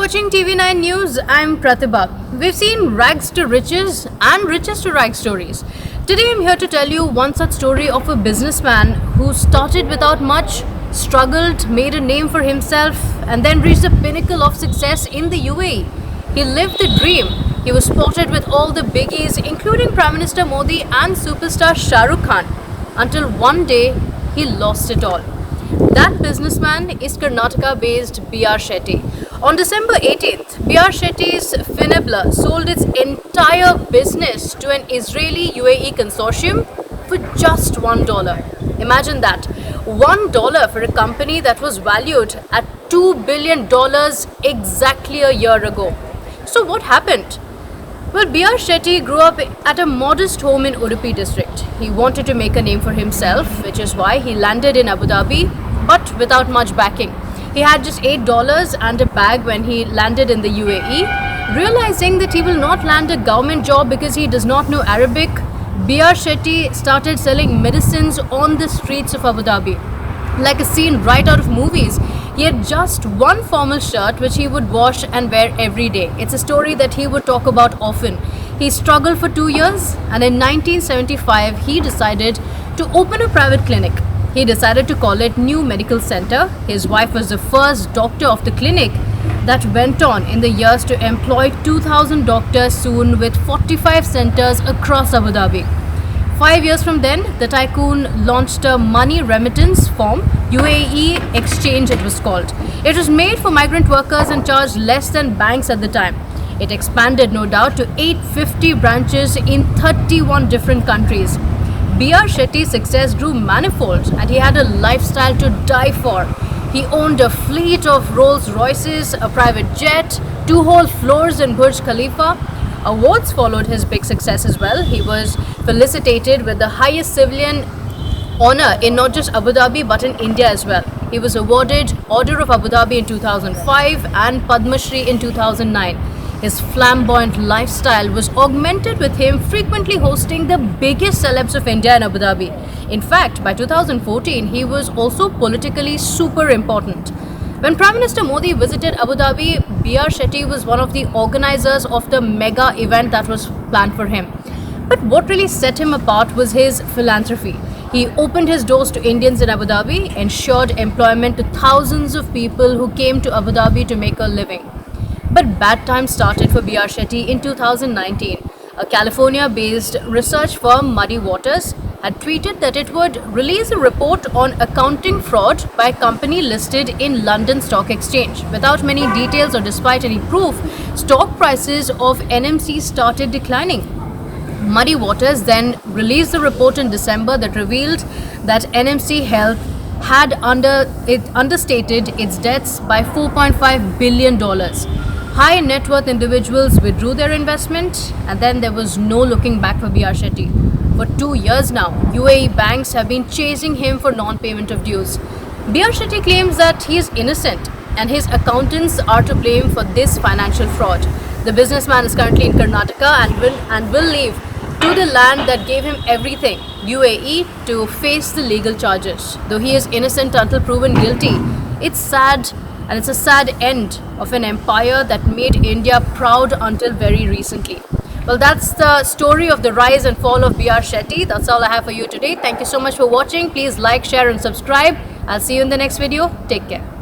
watching TV9 News. I'm Pratibha. We've seen rags to riches and riches to rags stories. Today I'm here to tell you one such story of a businessman who started without much, struggled, made a name for himself, and then reached the pinnacle of success in the UAE. He lived the dream. He was spotted with all the biggies, including Prime Minister Modi and superstar Shah Rukh Khan, until one day he lost it all. That businessman is Karnataka-based B.R. Shetty. On December 18th, B.R. Shetty's Finebla sold its entire business to an Israeli-UAE consortium for just $1. Imagine that. $1 for a company that was valued at $2 billion exactly a year ago. So what happened? Well, B.R. Shetty grew up at a modest home in Udupi district. He wanted to make a name for himself, which is why he landed in Abu Dhabi, but without much backing. He had just $8 and a bag when he landed in the UAE. Realizing that he will not land a government job because he does not know Arabic, B.R. Shetty started selling medicines on the streets of Abu Dhabi. Like a scene right out of movies. He had just one formal shirt which he would wash and wear every day. It's a story that he would talk about often. He struggled for 2 years, and in 1975 he decided to open a private clinic. He decided to call it New Medical Center. His wife was the first doctor of the clinic that went on in the years to employ 2,000 doctors soon, with 45 centers across Abu Dhabi. 5 years from then, the tycoon launched a money remittance firm, UAE Exchange it was called. It was made for migrant workers and charged less than banks at the time. It expanded, no doubt, to 850 branches in 31 different countries. B.R. Shetty's success grew manifold, and he had a lifestyle to die for. He owned a fleet of Rolls Royces, a private jet, 2 whole floors in Burj Khalifa. Awards followed his big success as well. He was felicitated with the highest civilian honor in not just Abu Dhabi but in India as well. He was awarded Order of Abu Dhabi in 2005 and Padma Shri in 2009. His flamboyant lifestyle was augmented with him frequently hosting the biggest celebs of India in Abu Dhabi. In fact, by 2014, he was also politically super important. When Prime Minister Modi visited Abu Dhabi, B.R. Shetty was one of the organizers of the mega event that was planned for him. But what really set him apart was his philanthropy. He opened his doors to Indians in Abu Dhabi, ensured employment to thousands of people who came to Abu Dhabi to make a living. But bad times started for B.R. Shetty in 2019. A California-based research firm, Muddy Waters, had tweeted that it would release a report on accounting fraud by a company listed in London Stock Exchange. Without many details or despite any proof, stock prices of NMC started declining. Muddy Waters then released the report in December that revealed that NMC Health had understated its debts by $4.5 billion. High net worth individuals withdrew their investment, and then there was no looking back for B.R. Shetty. For 2 years now, UAE banks have been chasing him for non-payment of dues. B.R. Shetty claims that he is innocent and his accountants are to blame for this financial fraud. The businessman is currently in Karnataka and will leave to the land that gave him everything, UAE, to face the legal charges. Though he is innocent until proven guilty, it's sad, and it's a sad end of an empire that made India proud until very recently. Well, that's the story of the rise and fall of B.R. Shetty. That's all I have for you today. Thank you so much for watching. Please like, share and subscribe. I'll see you in the next video. Take care.